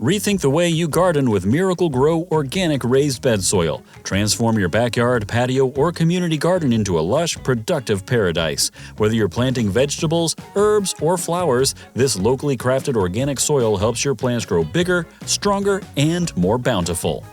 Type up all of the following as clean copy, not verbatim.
Rethink the way you garden with Miracle-Gro organic raised bed soil. Transform your backyard, patio, or community garden into a lush, productive paradise. Whether you're planting vegetables, herbs, or flowers, this locally crafted organic soil helps your plants grow bigger, stronger, and more bountiful.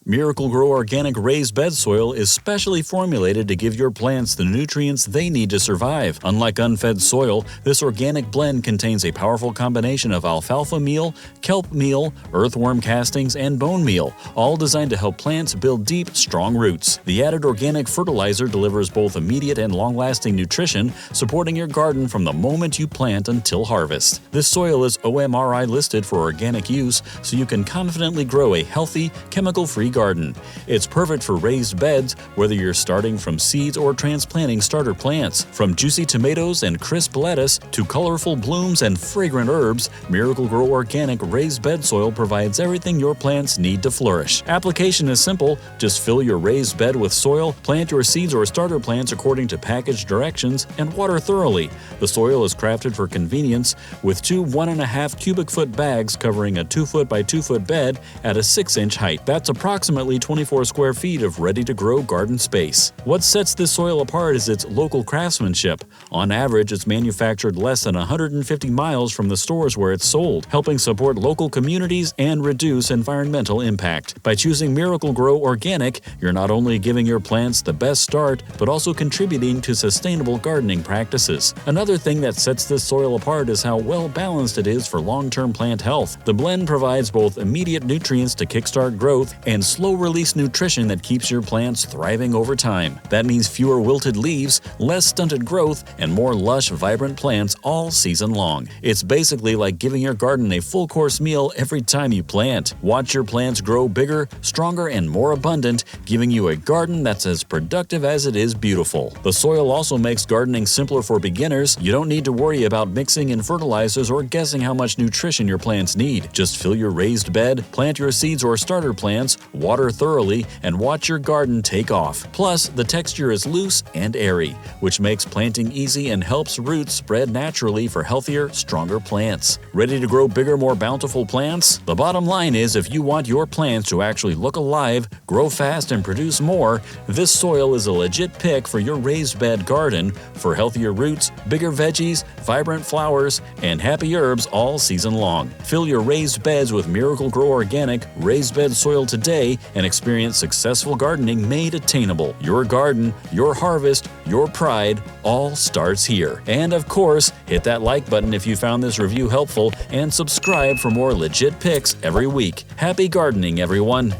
Miracle-Gro organic raised bed soil is specially formulated to give your plants the nutrients they need to survive. Unlike unfed soil, this organic blend contains a powerful combination of alfalfa meal, kelp meal, earthworm castings, and bone meal, all designed to help plants build deep, strong roots. The added organic fertilizer delivers both immediate and long-lasting nutrition, supporting your garden from the moment you plant until harvest. This soil is OMRI listed for organic use, so you can confidently grow a healthy, chemical-free garden. It's perfect for raised beds, whether you're starting from seeds or transplanting starter plants. From juicy tomatoes and crisp lettuce to colorful blooms and fragrant herbs, Miracle-Gro organic raised bed soil provides everything your plants need to flourish. Application is simple. Just fill your raised bed with soil, plant your seeds or starter plants according to package directions, and water thoroughly. The soil is crafted for convenience with two 1.5 cubic foot bags covering a 2 foot by 2 foot bed at a 6-inch height. That's approximately 24 square feet of ready-to-grow garden space. What sets this soil apart is its local craftsmanship. On average, it's manufactured less than 150 miles from the stores where it's sold, helping support local communities and reduce environmental impact. By choosing Miracle-Gro Organic, you're not only giving your plants the best start, but also contributing to sustainable gardening practices. Another thing that sets this soil apart is how well-balanced it is for long-term plant health. The blend provides both immediate nutrients to kickstart growth and slow-release nutrition that keeps your plants thriving over time. That means fewer wilted leaves, less stunted growth, and more lush, vibrant plants all season long. It's basically like giving your garden a full-course meal every time you plant. Watch your plants grow bigger, stronger, and more abundant, giving you a garden that's as productive as it is beautiful. The soil also makes gardening simpler for beginners. You don't need to worry about mixing in fertilizers or guessing how much nutrition your plants need. Just fill your raised bed, plant your seeds or starter plants, water thoroughly, and watch your garden take off. Plus, the texture is loose and airy, which makes planting easy and helps roots spread naturally for healthier, stronger plants. Ready to grow bigger, more bountiful plants? The bottom line is, if you want your plants to actually look alive, grow fast, and produce more, this soil is a legit pick for your raised bed garden for healthier roots, bigger veggies, vibrant flowers, and happy herbs all season long. Fill your raised beds with Miracle-Gro Organic raised bed soil today and experience successful gardening made attainable. Your garden, your harvest, your pride all starts here. And of course, hit that like button if you found this review helpful and subscribe for more legit picks every week. Happy gardening, everyone!